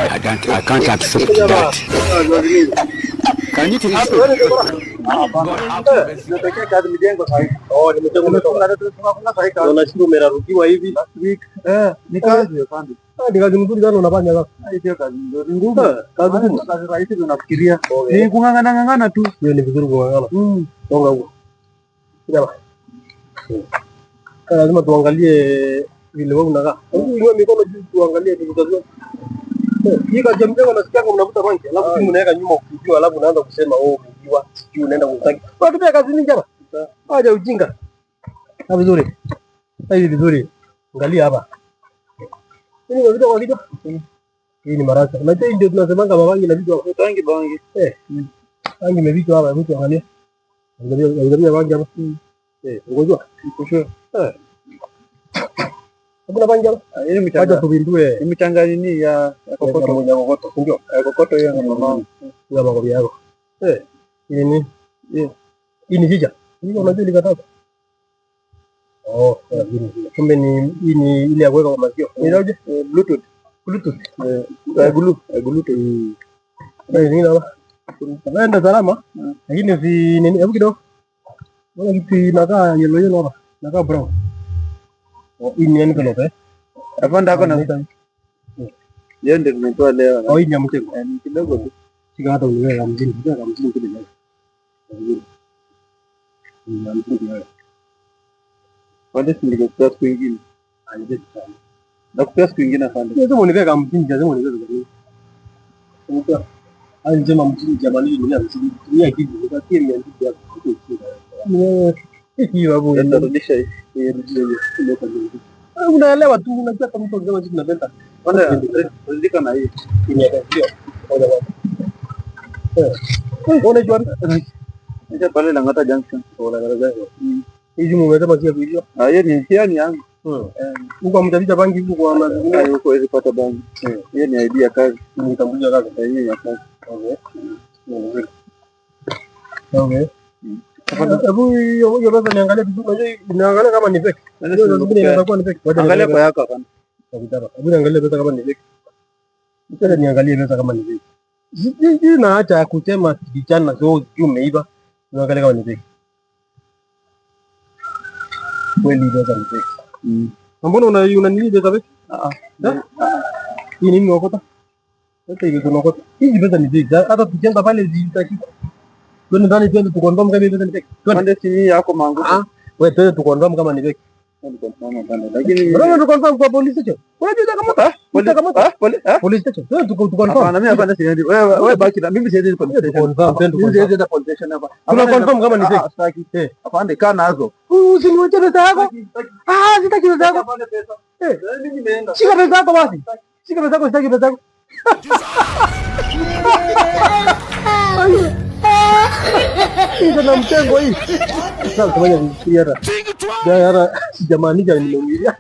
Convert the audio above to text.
I can't accept that. Can you take Natokea kazi mijengo sasa hivi. Oh, nimefunga sasa hivi. Unashukuru umerarukiwa hivi last week. Ni kazi ya pande. Ni kazi nzuri sana unafanya sasa. Hiyo kazi nzuri. Ngumu. Kazi rahisi unafikiria. Ni kung'ang'ana tu. Hiyo ni vizuri kung'ang'ana. Songa huko. Sawa. Lazima tuangalie vile wewe unakaa. Wewe mikono juu tuangalie tukutazua. Hii kazi mjengo nasikia kama mnavuta banki. Alafu simu unaweka nyuma ukijua alafu unaanza kusema umejiwa. Sijui unaenda kutaki. Unatupia kazi nyingi hapa. Haja ujinga. Na vizuri. Hivi vizuri. Angalia hapa. Hii ni vitu kwa kitu. Hii ni marasa. Unajua ndio tunasemanga mabangi na vitu kwa tangi bangi. Bangi imevichwa hapa, mtu angalia. Angalia bangi hapa. Unajua? Kusho. Kuna bangi hapa. Hii mchanga tubindue. Hii mchanga nini ya kokoto moja kokoto. Ndio. Kokoto hiyo na mama. Ya magobi yako. Hii ni ni hija. Hii unajua likataka. Oh, kumbe ni hii ni ile ya kuweka kwa masikio. Inaje? Bluetooth. Bluetooth. Bluetooth. Nini hapa? Naenda salama. Lakini si nini hebu kidogo. Mbona kitu inakaa yellow hapa? Inakaa brown. Oh, hii ni nini pale? Hapa ndako na yeye ndio nimetoa leo. Oh, hii ni mtego. Ni kidogo tu. Sika hata uniweka mjini. Sika mjini kidogo. Pande nilikuwa siku nyingine. Na kupea siku nyingine pande. Sasa unaweka mjini, lazima unaweka. Unajua? Anasema mjini jamani ni mtumia kitu kwa kile ya kitu ya kitu. Hii babu yanarudisha hii unaelewa tu, unajua kama mtu anasema kitu napenda. Bwana rizika na hii. Inaelezea. Unajua? Acha pale Langata Junction wala garagaza. Hizi mumesema sio video. Yeye ni mtihani yangu. Huko mtabita bangi huko kwa mazingira huko ili pata bangi. Yeye ni idea kazi. Nitambulia kazi kwa hiyo ya kazi. Okay. Hebu hiyo basi niangalie vizuri. Niangalie kama ni fake. Ndio ndio inakuwa ni fake. Angalia kwa yako hapa. Hebu niangalie pesa kama ni fake. Sasa niangalie pesa kama ni fake. Sisi na acha kusema kijana sio umeiba. Niangalie kama ni fake. Kweli pesa ni fake. Mbona una nini pesa fake? Hii nini unaokota? Sasa hivi tunaokota. Hii pesa ni fake. Hata tukienda pale zitaki. Twende ndani twende tukonfirm kama pesa ni fake. Twende simu yako mangu. Wewe twende tukonfirm kama ni fake. Lakini bro tukonfirm kwa police station. Unajua kama police station. Twende tukonfirm. Hapana mimi hapana siende. Wewe baki na mimi siende police station. Mimi siende police station hapa. Tunakonfirm kama ni fake. Hapana kana nazo. Usiniwache pesa yako. Sitaki pesa yako. Mimi nimeenda. Shika pesa yako basi. Shika pesa yako, sitaki pesa yako. Hizo na mtengo hii. Sasa kama ni hata. Jamani nimeumilia.